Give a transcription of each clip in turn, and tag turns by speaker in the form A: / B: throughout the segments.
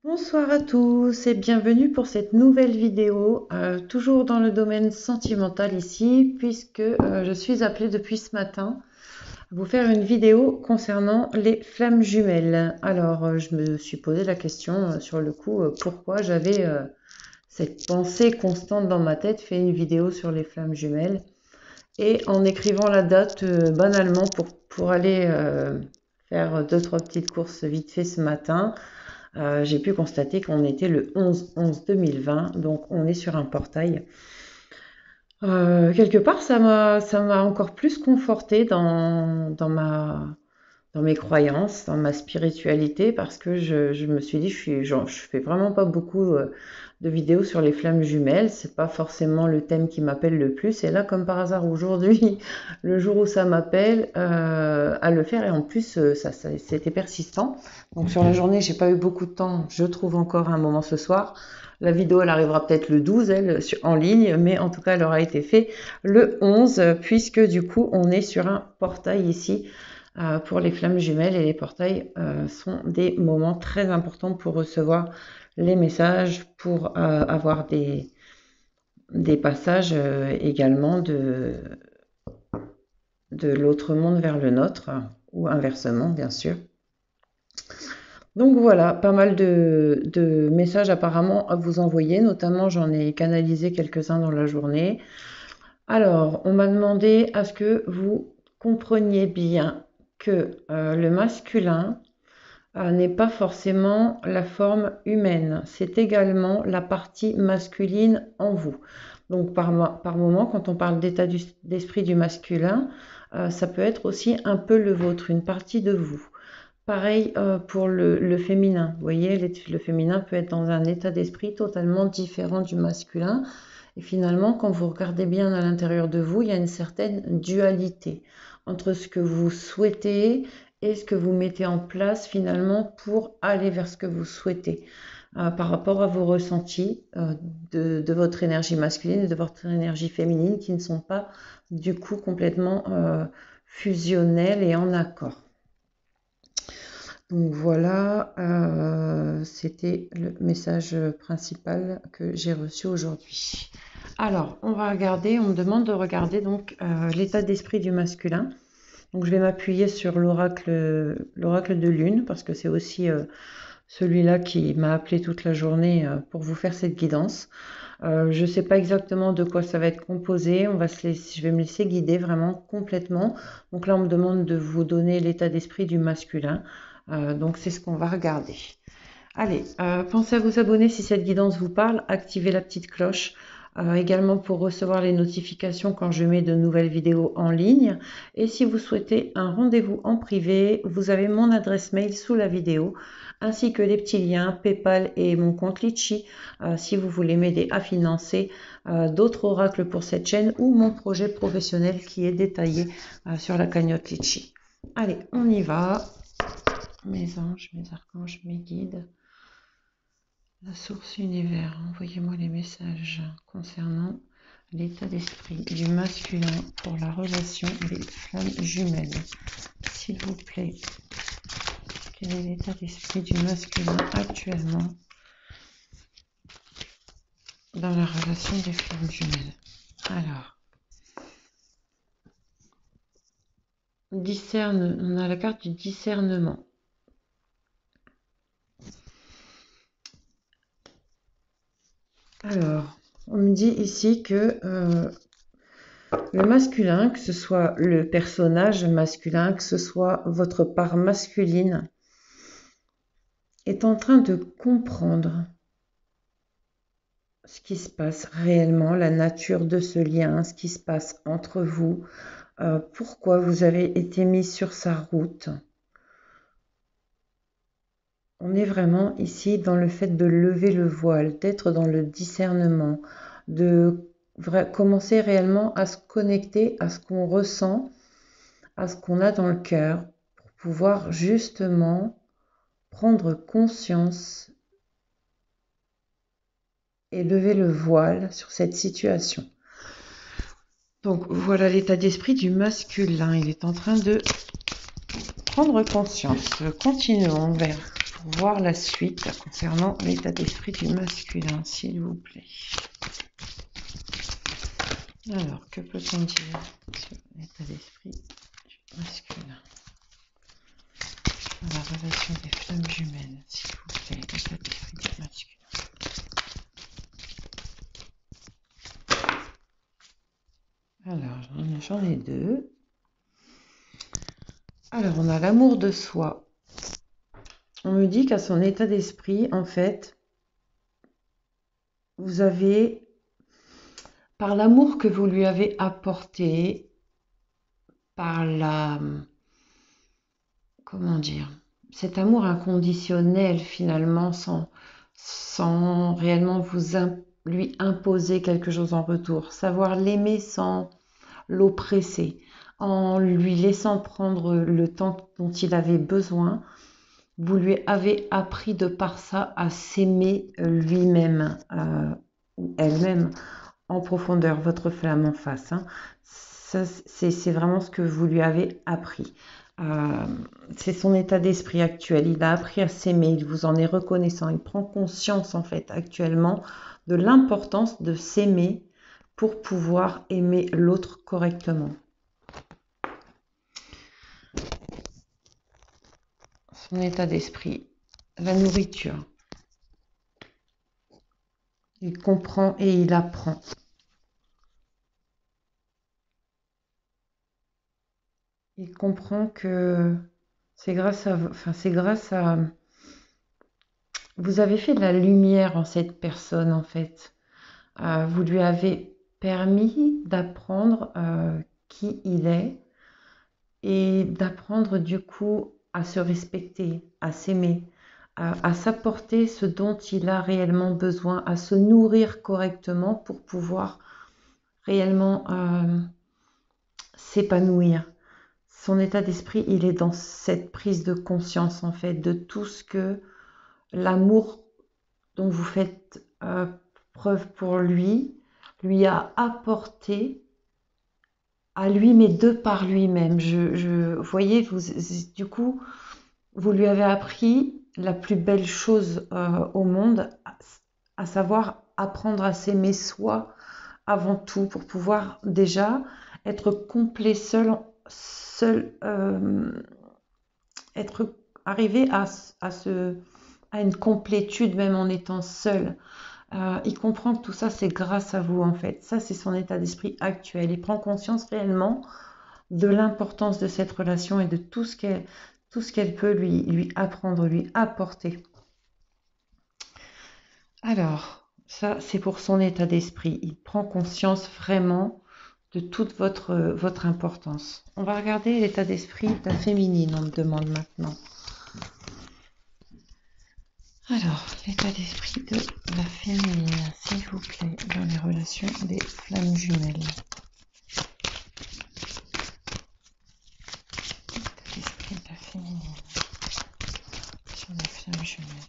A: Bonsoir à tous et bienvenue pour cette nouvelle vidéo, toujours dans le domaine sentimental ici, puisque je suis appelée depuis ce matin à vous faire une vidéo concernant les flammes jumelles. Alors, je me suis posé la question sur le coup, pourquoi j'avais cette pensée constante dans ma tête, fait une vidéo sur les flammes jumelles. Et en écrivant la date banalement pour aller faire deux, trois petites courses vite fait ce matin, j'ai pu constater qu'on était le 11-11-2020, donc on est sur un portail. Quelque part, ça m'a encore plus conforté dans mes croyances, dans ma spiritualité, parce que je me suis dit, je fais vraiment pas beaucoup de vidéos sur les flammes jumelles, c'est pas forcément le thème qui m'appelle le plus, et là, comme par hasard, aujourd'hui, le jour où ça m'appelle, à le faire, et en plus, c'était persistant. Donc sur la journée, j'ai pas eu beaucoup de temps, je trouve encore un moment ce soir. La vidéo, elle arrivera peut-être le 12, elle, en ligne, mais en tout cas, elle aura été faite le 11, puisque du coup, on est sur un portail ici pour les flammes jumelles, et les portails sont des moments très importants pour recevoir les messages, pour avoir des passages également de l'autre monde vers le nôtre, ou inversement bien sûr. Donc voilà, pas mal de messages apparemment à vous envoyer, notamment j'en ai canalisé quelques-uns dans la journée. Alors, on m'a demandé à ce que vous compreniez bien que le masculin n'est pas forcément la forme humaine, c'est également la partie masculine en vous. Donc par moment, quand on parle d'état d'esprit du masculin, ça peut être aussi un peu le vôtre, une partie de vous. Pareil pour le féminin. Vous voyez, le féminin peut être dans un état d'esprit totalement différent du masculin. Et finalement, quand vous regardez bien à l'intérieur de vous, il y a une certaine dualité entre ce que vous souhaitez et ce que vous mettez en place finalement pour aller vers ce que vous souhaitez. Par rapport à vos ressentis de votre énergie masculine et de votre énergie féminine qui ne sont pas du coup complètement fusionnels et en accord. Donc voilà, c'était le message principal que j'ai reçu aujourd'hui. Alors, on va regarder, on me demande de regarder donc l'état d'esprit du masculin. Donc je vais m'appuyer sur l'oracle de lune, parce que c'est aussi celui-là qui m'a appelé toute la journée pour vous faire cette guidance. Je ne sais pas exactement de quoi ça va être composé, je vais me laisser guider vraiment complètement. Donc là, on me demande de vous donner l'état d'esprit du masculin. Donc c'est ce qu'on va regarder. Allez, pensez à vous abonner si cette guidance vous parle, activez la petite cloche également pour recevoir les notifications quand je mets de nouvelles vidéos en ligne. Et si vous souhaitez un rendez-vous en privé, vous avez mon adresse mail sous la vidéo, ainsi que les petits liens PayPal et mon compte Litchi si vous voulez m'aider à financer d'autres oracles pour cette chaîne ou mon projet professionnel qui est détaillé sur la cagnotte Litchi. Allez, on y va. Mes anges, mes archanges, mes guides, la source univers, envoyez-moi les messages concernant l'état d'esprit du masculin pour la relation des flammes jumelles. S'il vous plaît, quel est l'état d'esprit du masculin actuellement dans la relation des flammes jumelles? Alors, on a la carte du discernement. Alors, on me dit ici que le masculin, que ce soit le personnage masculin, que ce soit votre part masculine, est en train de comprendre ce qui se passe réellement, la nature de ce lien, ce qui se passe entre vous, pourquoi vous avez été mis sur sa route. On est vraiment ici dans le fait de lever le voile, d'être dans le discernement, de commencer réellement à se connecter à ce qu'on ressent, à ce qu'on a dans le cœur, pour pouvoir justement prendre conscience et lever le voile sur cette situation. Donc voilà l'état d'esprit du masculin, il est en train de prendre conscience. Continuons vers pour voir la suite concernant l'état d'esprit du masculin, s'il vous plaît. Alors, que peut-on dire sur l'état d'esprit du masculin? Dans la relation des flammes jumelles, s'il vous plaît, l'état d'esprit du masculin. Alors, j'en ai deux. Alors, on a l'amour de soi. On me dit qu'à son état d'esprit, en fait, vous avez, par l'amour que vous lui avez apporté, par la, comment dire, cet amour inconditionnel finalement, sans réellement lui imposer quelque chose en retour, savoir l'aimer sans l'oppresser, en lui laissant prendre le temps dont il avait besoin. Vous lui avez appris de par ça à s'aimer lui-même ou elle-même en profondeur, votre flamme en face. Hein. C'est vraiment ce que vous lui avez appris. C'est son état d'esprit actuel. Il a appris à s'aimer, il vous en est reconnaissant. Il prend conscience en fait actuellement de l'importance de s'aimer pour pouvoir aimer l'autre correctement. Son état d'esprit, la nourriture. Il comprend et il apprend. Il comprend que c'est grâce à vous avez fait de la lumière en cette personne en fait. Vous lui avez permis d'apprendre qui il est et d'apprendre du coup à se respecter, à s'aimer, à s'apporter ce dont il a réellement besoin, à se nourrir correctement pour pouvoir réellement s'épanouir. Son état d'esprit, il est dans cette prise de conscience en fait de tout ce que l'amour dont vous faites preuve pour lui a apporté à lui, mais de par lui-même. Vous voyez, du coup, vous lui avez appris la plus belle chose au monde, à savoir apprendre à s'aimer soi avant tout, pour pouvoir déjà être complet seul être arrivé à une complétude même en étant seul. Il comprend que tout ça, c'est grâce à vous, en fait. Ça, c'est son état d'esprit actuel. Il prend conscience réellement de l'importance de cette relation et de tout ce qu'elle peut lui apprendre, lui apporter. Alors, ça, c'est pour son état d'esprit. Il prend conscience vraiment de toute votre importance. On va regarder l'état d'esprit de la féminine, on me demande maintenant. Alors, l'état d'esprit de la féminine, s'il vous plaît, dans les relations des flammes jumelles. L'état d'esprit de la féminine sur les flammes jumelles.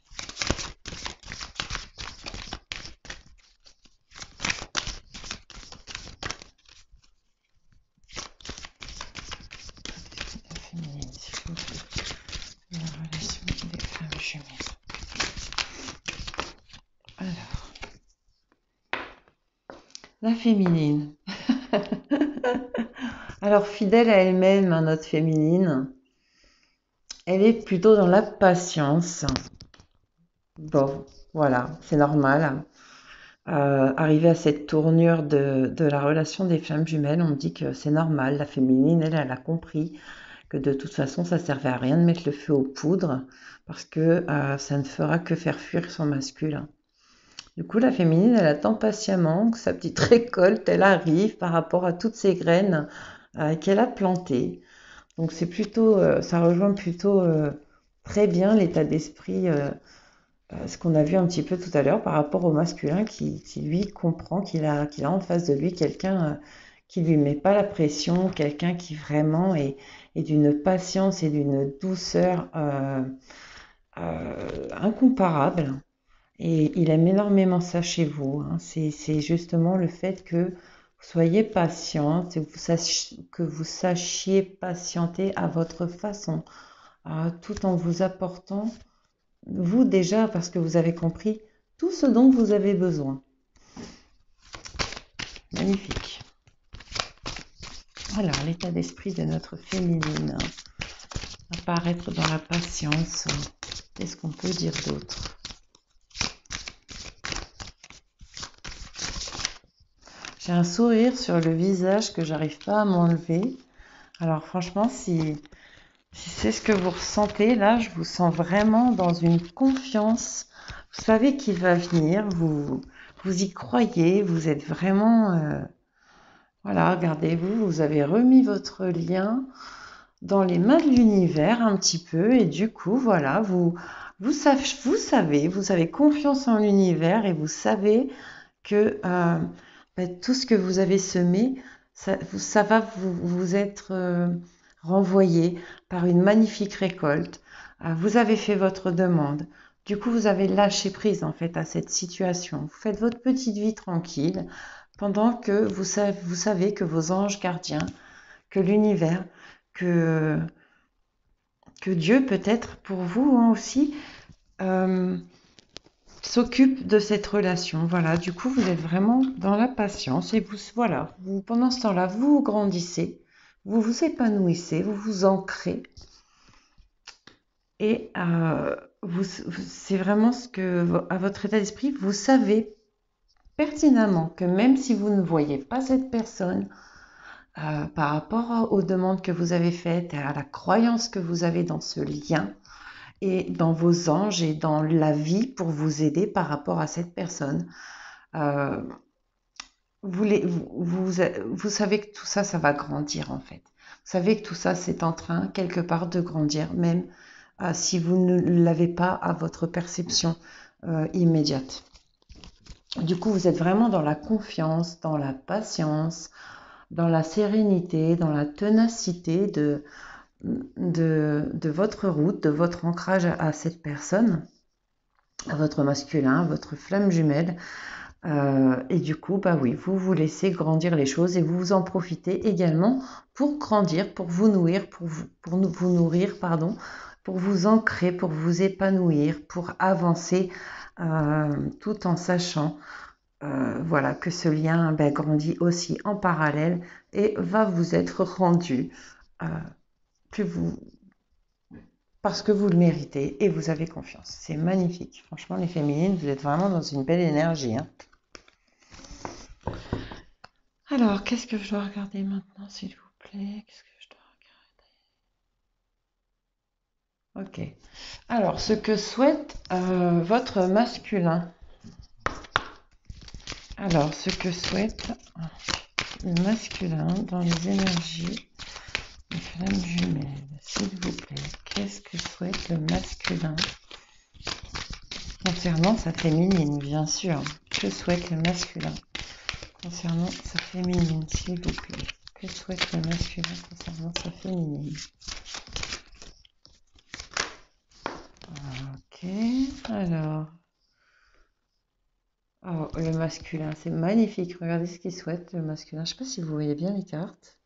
A: La féminine. Alors, fidèle à elle-même, hein, notre féminine, elle est plutôt dans la patience. Bon, voilà, c'est normal. Arrivé à cette tournure de la relation des flammes jumelles, on me dit que c'est normal. La féminine, elle a compris que de toute façon, ça servait à rien de mettre le feu aux poudres parce que ça ne fera que faire fuir son masculin. Du coup, la féminine, elle attend patiemment que sa petite récolte, elle arrive par rapport à toutes ces graines qu'elle a plantées. Donc, c'est plutôt, ça rejoint plutôt très bien l'état d'esprit, ce qu'on a vu un petit peu tout à l'heure par rapport au masculin qui lui comprend qu'il a en face de lui quelqu'un qui lui met pas la pression, quelqu'un qui vraiment est d'une patience et d'une douceur incomparable. Et il aime énormément ça chez vous. Hein. C'est justement le fait que vous soyez patiente et que vous sachiez patienter à votre façon, tout en vous apportant vous déjà, parce que vous avez compris tout ce dont vous avez besoin. Magnifique. Alors, l'état d'esprit de notre féminine. Apparaître dans la patience. Qu'est-ce qu'on peut dire d'autre? J'ai un sourire sur le visage que j'arrive pas à m'enlever. Alors franchement, si c'est ce que vous ressentez, là, je vous sens vraiment dans une confiance. Vous savez qu'il va venir, vous y croyez, vous êtes vraiment... voilà, regardez-vous, vous avez remis votre lien dans les mains de l'univers un petit peu, et du coup, voilà, vous savez, vous avez confiance en l'univers, et vous savez que tout ce que vous avez semé, ça va vous être renvoyé par une magnifique récolte. Vous avez fait votre demande. Du coup, vous avez lâché prise en fait à cette situation. Vous faites votre petite vie tranquille pendant que vous savez que vos anges gardiens, que l'univers, que Dieu peut-être pour vous aussi s'occupe de cette relation. Voilà, du coup, vous êtes vraiment dans la patience et pendant ce temps-là, vous grandissez, vous vous épanouissez, vous vous ancrez et c'est vraiment ce que, à votre état d'esprit, vous savez pertinemment que même si vous ne voyez pas cette personne, par rapport aux demandes que vous avez faites et à la croyance que vous avez dans ce lien, et dans vos anges et dans la vie pour vous aider par rapport à cette personne. Vous savez que tout ça, ça va grandir en fait. Vous savez que tout ça, c'est en train quelque part de grandir, même si vous ne l'avez pas à votre perception immédiate. Du coup, vous êtes vraiment dans la confiance, dans la patience, dans la sérénité, dans la ténacité de votre route, de votre ancrage à cette personne, à votre masculin, à votre flamme jumelle. Et du coup, bah oui, vous laissez grandir les choses et vous en profitez également pour grandir, pour vous nourrir, pour vous nourrir, pardon, pour vous ancrer, pour vous épanouir, pour avancer, tout en sachant voilà, que ce lien grandit aussi en parallèle et va vous être rendu plus vous parce que vous le méritez et vous avez confiance. C'est magnifique. Franchement, les féminines, vous êtes vraiment dans une belle énergie. Hein. Alors, qu'est-ce que je dois regarder maintenant, s'il vous plaît? Qu'est-ce que je dois regarder? Ok. Alors, ce que souhaite votre masculin. Alors, ce que souhaite le masculin dans les énergies des flammes jumelles, s'il vous plaît. Qu'est-ce que souhaite le masculin concernant sa féminine, bien sûr. Que souhaite le masculin concernant sa féminine, s'il vous plaît? Que souhaite le masculin concernant sa féminine? Ok, alors... Oh, le masculin, c'est magnifique. Regardez ce qu'il souhaite, le masculin. Je ne sais pas si vous voyez bien les cartes.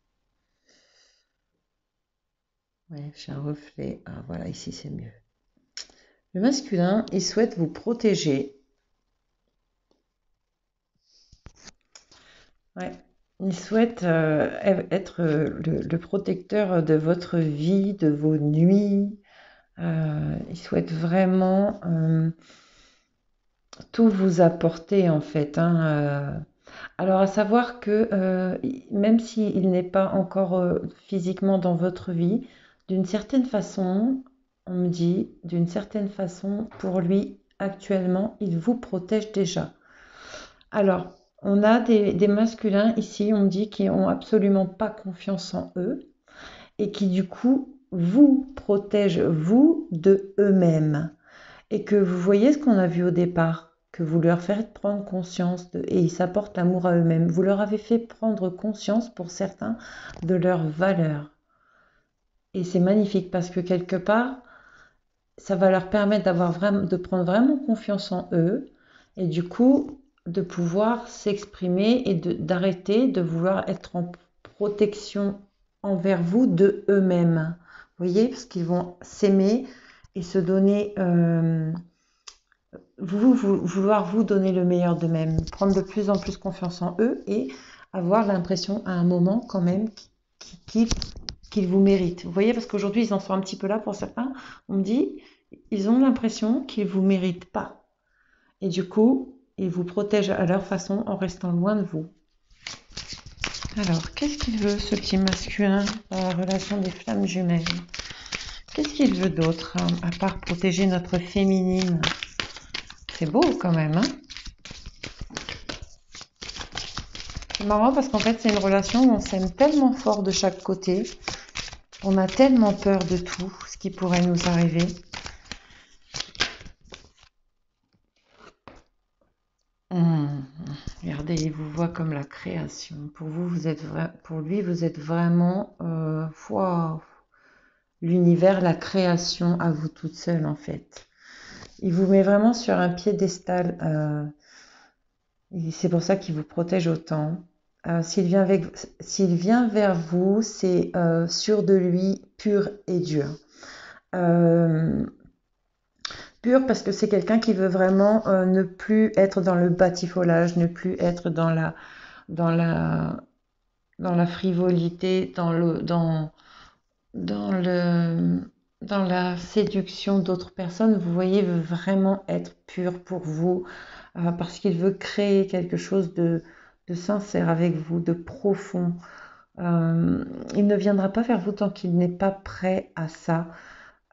A: Oui, j'ai un reflet. Ah, voilà, ici, c'est mieux. Le masculin, il souhaite vous protéger. Ouais. Il souhaite être le protecteur de votre vie, de vos nuits. Il souhaite vraiment tout vous apporter en fait. Hein. Alors à savoir que même s'il n'est pas encore physiquement dans votre vie, d'une certaine façon, on me dit, d'une certaine façon, pour lui actuellement, il vous protège déjà. Alors, on a des masculins ici, on me dit, qui n'ont absolument pas confiance en eux et qui du coup vous protègent, vous, de eux-mêmes. Et que vous voyez ce qu'on a vu au départ, que vous leur faites prendre conscience, et ils s'apportent l'amour à eux-mêmes. Vous leur avez fait prendre conscience, pour certains, de leur valeur. Et c'est magnifique parce que quelque part, ça va leur permettre de prendre vraiment confiance en eux et du coup de pouvoir s'exprimer et d'arrêter de vouloir être en protection envers vous de eux-mêmes. Vous voyez, parce qu'ils vont s'aimer et se donner, vouloir vous donner le meilleur d'eux-mêmes, prendre de plus en plus confiance en eux et avoir l'impression à un moment quand même qu'ils qu'ils vous méritent. Vous voyez, parce qu'aujourd'hui, ils en sont un petit peu là pour certains. On me dit, ils ont l'impression qu'ils vous méritent pas. Et du coup, ils vous protègent à leur façon en restant loin de vous. Alors, qu'est-ce qu'il veut, ce petit masculin, dans la relation des flammes jumelles? Qu'est-ce qu'il veut d'autre, hein, à part protéger notre féminine? C'est beau quand même, hein? C'est marrant parce qu'en fait, c'est une relation où on s'aime tellement fort de chaque côté. On a tellement peur de tout, ce qui pourrait nous arriver. Regardez, il vous voit comme la création. Pour vous, pour lui, vous êtes vraiment wow, l'univers, la création à vous toute seule en fait. Il vous met vraiment sur un piédestal. C'est pour ça qu'il vous protège autant. S'il vient vers vous, c'est sûr de lui, pur et dur. Pur parce que c'est quelqu'un qui veut vraiment ne plus être dans le batifolage, ne plus être dans dans la, la frivolité, dans le, dans la séduction d'autres personnes. Vous voyez, il veut vraiment être pur pour vous parce qu'il veut créer quelque chose de sincère avec vous, de profond. Il ne viendra pas vers vous tant qu'il n'est pas prêt à ça,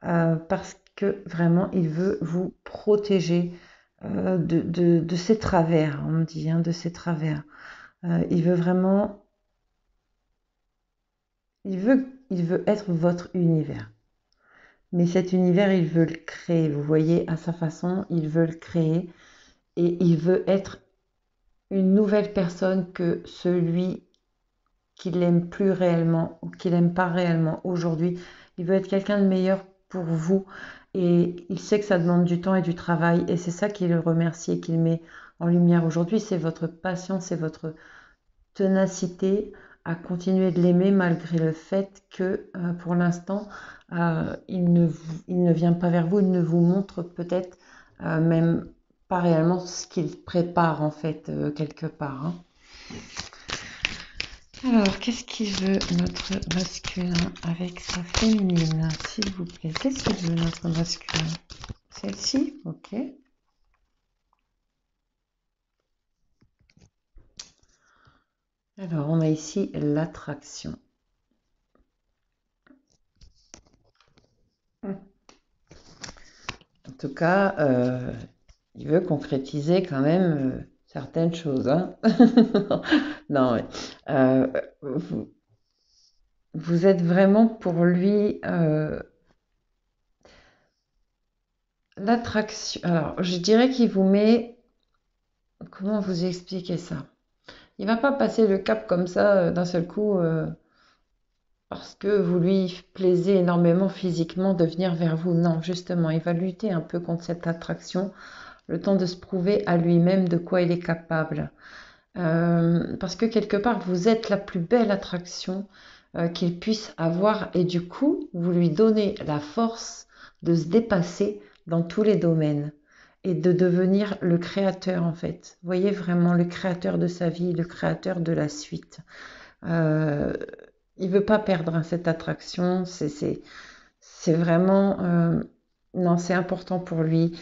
A: parce que vraiment, il veut vous protéger de ses travers, on me dit, hein, de ses travers. Il veut vraiment, il veut être votre univers. Mais cet univers, il veut le créer. Vous voyez, à sa façon, il veut le créer et il veut être une nouvelle personne que celui qu'il n'aime plus réellement ou qu'il n'aime pas réellement aujourd'hui. Il veut être quelqu'un de meilleur pour vous et il sait que ça demande du temps et du travail et c'est ça qu'il le remercie et qu'il met en lumière aujourd'hui. C'est votre patience et votre ténacité à continuer de l'aimer malgré le fait que pour l'instant il ne vient pas vers vous, il ne vous montre peut-être même pas réellement ce qu'il prépare en fait quelque part, hein. Alors, qu'est-ce qu'il veut notre masculin avec sa féminine, s'il vous plaît? Qu'est-ce qu'il veut notre masculin? Celle-ci? Ok. Alors, on a ici l'attraction. En tout cas, il veut concrétiser quand même certaines choses, hein. Non, mais vous êtes vraiment pour lui l'attraction. Alors, je dirais qu'il vous met... Comment vous expliquer ça? Il va pas passer le cap comme ça d'un seul coup parce que vous lui plaisez énormément physiquement de venir vers vous. Non, justement, il va lutter un peu contre cette attraction, le temps de se prouver à lui-même de quoi il est capable. Parce que quelque part, vous êtes la plus belle attraction qu'il puisse avoir et du coup, vous lui donnez la force de se dépasser dans tous les domaines et de devenir le créateur en fait. Vous voyez vraiment le créateur de sa vie, le créateur de la suite. Il veut pas perdre, hein, cette attraction, c'est vraiment... non, c'est important pour lui.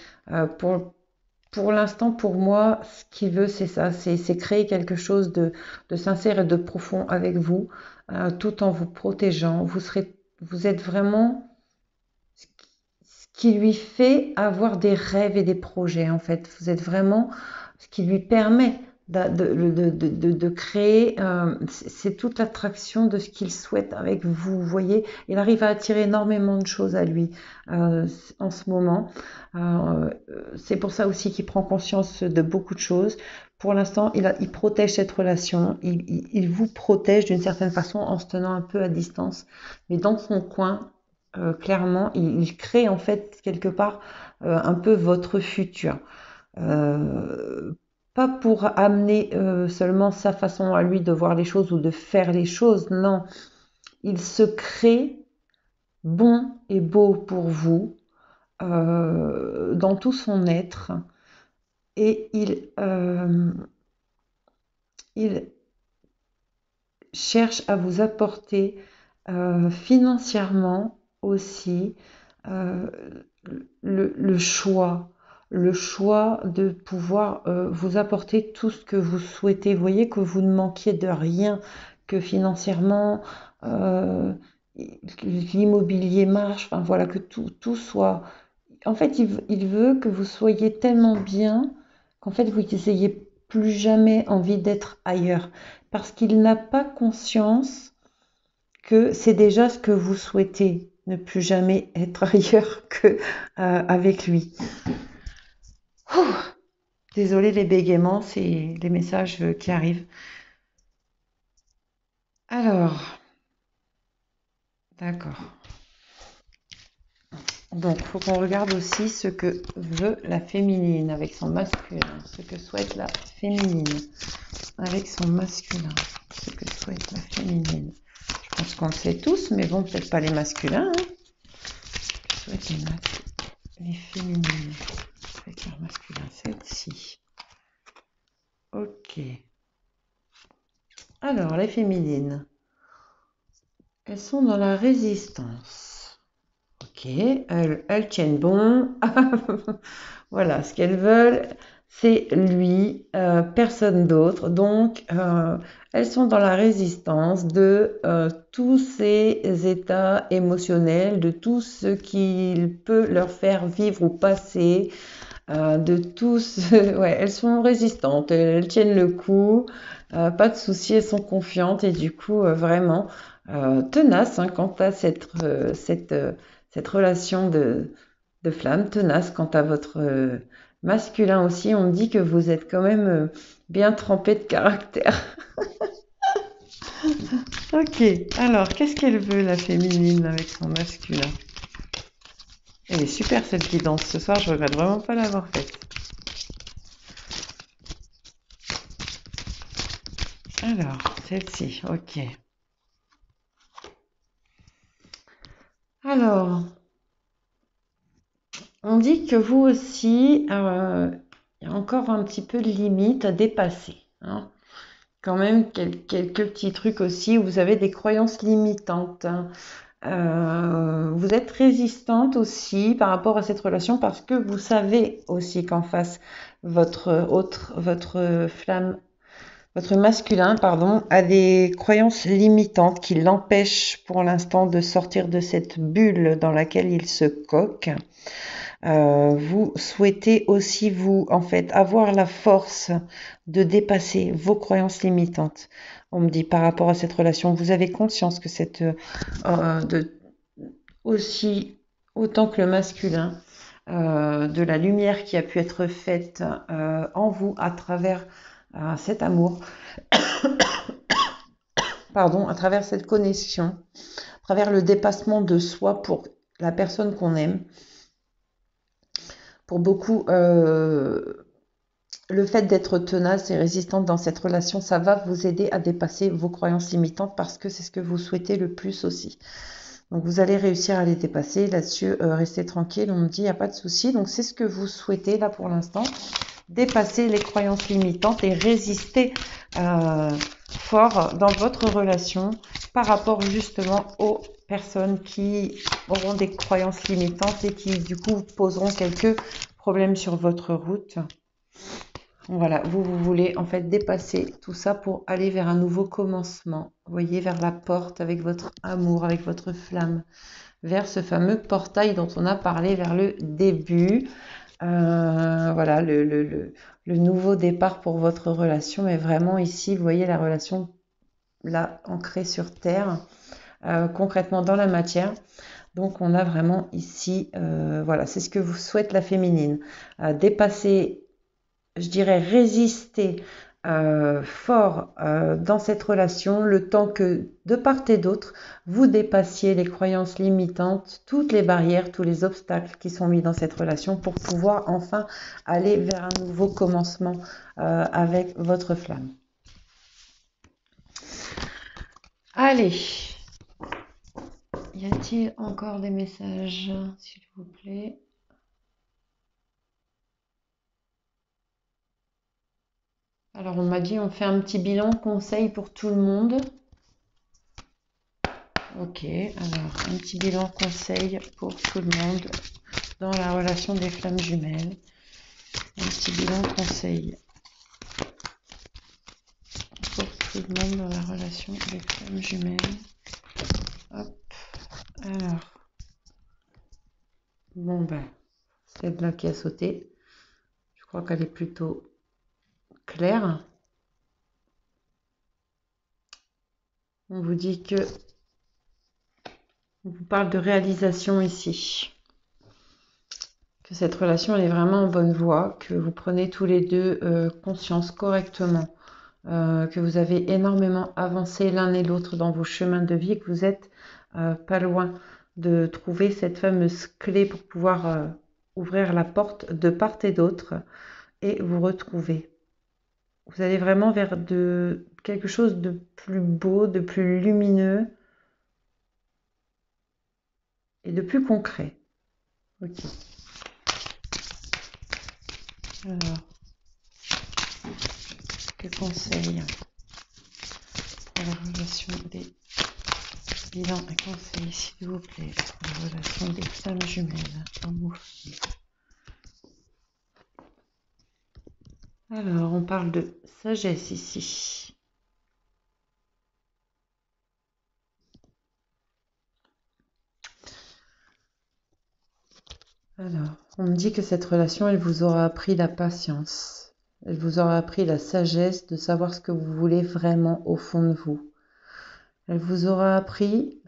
A: Pour l'instant, pour moi, ce qu'il veut, c'est ça, c'est créer quelque chose de sincère et de profond avec vous, tout en vous protégeant. Vous êtes vraiment ce qui lui fait avoir des rêves et des projets, en fait. Vous êtes vraiment ce qui lui permet de créer, c'est toute l'attraction de ce qu'il souhaite avec vous. Vous voyez, il arrive à attirer énormément de choses à lui en ce moment. C'est pour ça aussi qu'il prend conscience de beaucoup de choses. Pour l'instant, il protège cette relation, il vous protège d'une certaine façon en se tenant un peu à distance, mais dans son coin, clairement, il crée en fait quelque part un peu votre futur. Pas pour amener seulement sa façon à lui de voir les choses ou de faire les choses, non. Il se crée bon et beau pour vous dans tout son être et il cherche à vous apporter financièrement aussi euh, le choix, le choix de pouvoir vous apporter tout ce que vous souhaitez. Vous voyez que vous ne manquiez de rien, que financièrement euh, l'immobilier marche, enfin voilà, que tout soit... En fait, il veut que vous soyez tellement bien qu'en fait, vous n'ayez plus jamais envie d'être ailleurs. Parce qu'il n'a pas conscience que c'est déjà ce que vous souhaitez, ne plus jamais être ailleurs que avec lui. Ouh, désolé les bégaiements, c'est les messages qui arrivent. Alors, d'accord. Donc, il faut qu'on regarde aussi ce que veut la féminine avec son masculin, ce que souhaite la féminine avec son masculin, ce que souhaite la féminine. Je pense qu'on le sait tous, mais bon, peut-être pas les masculins. Hein. Que souhaitent les féminines avec leur masculin, celle-ci. Ok. Alors, les féminines, elles sont dans la résistance. Ok, elles tiennent bon. Voilà, ce qu'elles veulent, c'est lui, personne d'autre. Donc, elles sont dans la résistance de tous ces états émotionnels, de tout ce qu'il peut leur faire vivre ou passer, de tous. Ouais, elles sont résistantes, elles tiennent le coup, pas de souci, elles sont confiantes et du coup, vraiment tenaces hein, quant à cette relation de flamme, tenace quant à votre masculin aussi. On me dit que vous êtes quand même bien trempé de caractère. Ok, alors qu'est-ce qu'elle veut la féminine avec son masculin? Elle est super cette guidance ce soir, je regrette vraiment pas l'avoir faite. Alors, celle-ci, ok. Alors, on dit que vous aussi, il y a encore un petit peu de limite à dépasser. Hein. Quand même quelques petits trucs aussi où vous avez des croyances limitantes. Hein. Vous êtes résistante aussi par rapport à cette relation parce que vous savez aussi qu'en face, votre flamme, votre masculin, pardon, a des croyances limitantes qui l'empêchent pour l'instant de sortir de cette bulle dans laquelle il se coque. Vous souhaitez aussi, vous, en fait, avoir la force de dépasser vos croyances limitantes. On me dit par rapport à cette relation, vous avez conscience que aussi, autant que le masculin, de la lumière qui a pu être faite en vous à travers cet amour, pardon, à travers cette connexion, à travers le dépassement de soi pour la personne qu'on aime. Pour beaucoup, le fait d'être tenace et résistante dans cette relation, ça va vous aider à dépasser vos croyances limitantes parce que c'est ce que vous souhaitez le plus aussi. Donc vous allez réussir à les dépasser. Là-dessus, restez tranquille, on me dit, il n'y a pas de souci. Donc c'est ce que vous souhaitez là pour l'instant. Dépasser les croyances limitantes et résister fort dans votre relation par rapport justement aux personnes qui auront des croyances limitantes et qui du coup poseront quelques problèmes sur votre route. Voilà, vous voulez en fait dépasser tout ça pour aller vers un nouveau commencement. Vous voyez, vers la porte avec votre amour, avec votre flamme, vers ce fameux portail dont on a parlé vers le début. Voilà, le nouveau départ pour votre relation. Mais vraiment ici, vous voyez la relation là ancrée sur terre, concrètement dans la matière. Donc on a vraiment ici, voilà, c'est ce que vous souhaite la féminine. Dépasser, je dirais résister fort dans cette relation, le temps que de part et d'autre, vous dépassiez les croyances limitantes, toutes les barrières, tous les obstacles qui sont mis dans cette relation pour pouvoir enfin aller vers un nouveau commencement avec votre flamme. Allez, y a-t-il encore des messages, s'il vous plaît? Alors, on m'a dit, on fait un petit bilan conseil pour tout le monde. Ok, alors, un petit bilan conseil pour tout le monde dans la relation des flammes jumelles. Un petit bilan conseil pour tout le monde dans la relation des flammes jumelles. Hop, alors. Bon, ben, celle-là qui a sauté, je crois qu'elle est plutôt claire. On vous dit que on vous parle de réalisation ici. Que cette relation elle est vraiment en bonne voie, que vous prenez tous les deux conscience correctement, que vous avez énormément avancé l'un et l'autre dans vos chemins de vie, que vous êtes pas loin de trouver cette fameuse clé pour pouvoir ouvrir la porte de part et d'autre et vous retrouver. Vous allez vraiment vers quelque chose de plus beau, de plus lumineux et de plus concret. Ok. Alors, que conseils pour la relation des bilans et conseils, s'il vous plaît, pour la relation des flammes jumelles en vous. Alors, on parle de sagesse ici. Alors, on me dit que cette relation, elle vous aura appris la patience. Elle vous aura appris la sagesse de savoir ce que vous voulez vraiment au fond de vous. Elle vous aura appris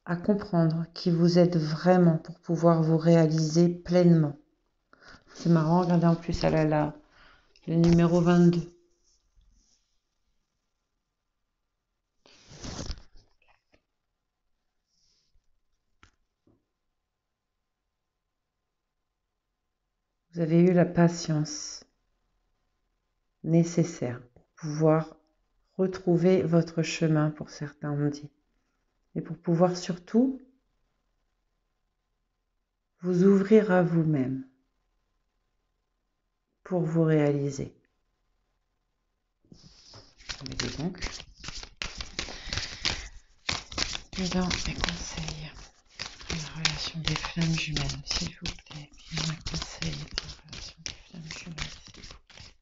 A: à comprendre qui vous êtes vraiment pour pouvoir vous réaliser pleinement. C'est marrant, regardez en plus, elle a le numéro 22. Vous avez eu la patience nécessaire pour pouvoir retrouver votre chemin, pour certains on dit. Et pour pouvoir surtout vous ouvrir à vous-même pour vous réaliser. Mettez donc. Bilan et conseils pour la relation des flammes jumelles, s'il vous plaît. Bilan et conseils pour la relation des flammes jumelles, s'il vous plaît.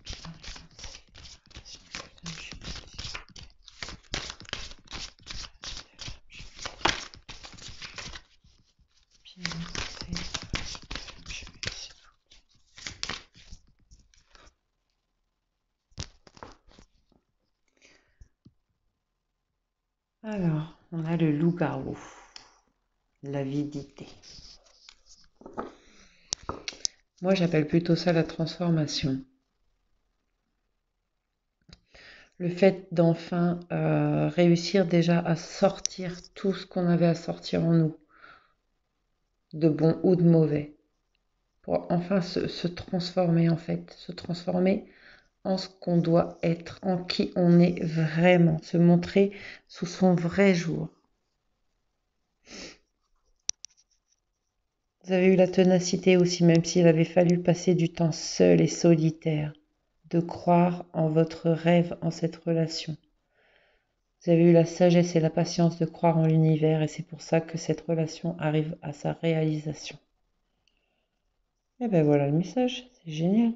A: Bilan et conseils pour la relation des flammes jumelles, s'il vous plaît. Bilan et conseils pour la relation des flammes jumelles, s'il vous plaît. Alors, on a le loup-garou, l'avidité. Moi, j'appelle plutôt ça la transformation. Le fait d'enfin réussir déjà à sortir tout ce qu'on avait à sortir en nous, de bon ou de mauvais, pour enfin se transformer en fait, se transformer en ce qu'on doit être, en qui on est vraiment, se montrer sous son vrai jour. Vous avez eu la ténacité aussi, même s'il avait fallu passer du temps seul et solitaire, de croire en votre rêve, en cette relation. Vous avez eu la sagesse et la patience de croire en l'univers et c'est pour ça que cette relation arrive à sa réalisation. Et ben voilà le message, c'est génial.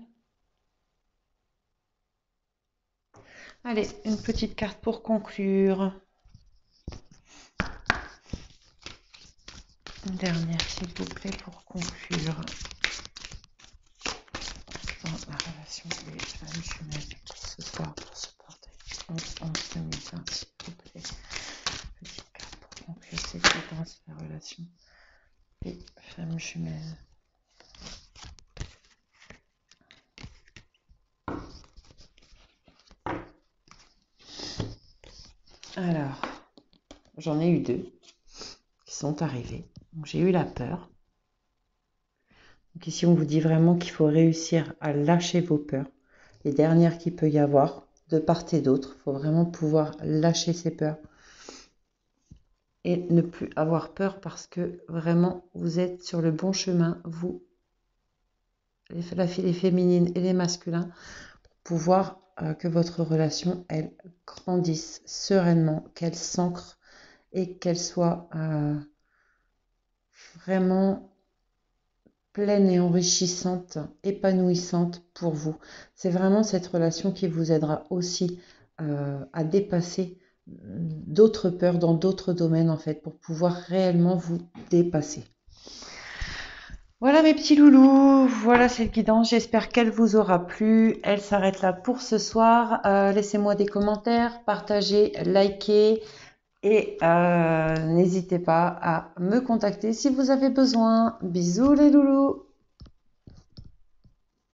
A: Allez, une petite carte pour conclure. Une dernière, s'il vous plaît, pour conclure dans la relation des flammes jumelles ce soir pour ce portail 11-11-2020, s'il vous plaît. Petite carte pour conclure cette séquence, la relation des flammes jumelles. Alors, j'en ai eu deux qui sont arrivés. Donc, j'ai eu la peur. Donc ici, on vous dit vraiment qu'il faut réussir à lâcher vos peurs, les dernières qu'il peut y avoir, de part et d'autre. Il faut vraiment pouvoir lâcher ses peurs et ne plus avoir peur parce que vraiment, vous êtes sur le bon chemin, vous, les féminines et les masculins, pouvoir que votre relation, elle grandisse sereinement, qu'elle s'ancre et qu'elle soit vraiment pleine et enrichissante, épanouissante pour vous. C'est vraiment cette relation qui vous aidera aussi à dépasser d'autres peurs dans d'autres domaines en fait, pour pouvoir réellement vous dépasser. Voilà mes petits loulous, voilà cette guidance, j'espère qu'elle vous aura plu. Elle s'arrête là pour ce soir. Laissez-moi des commentaires, partagez, likez et n'hésitez pas à me contacter si vous avez besoin. Bisous les loulous.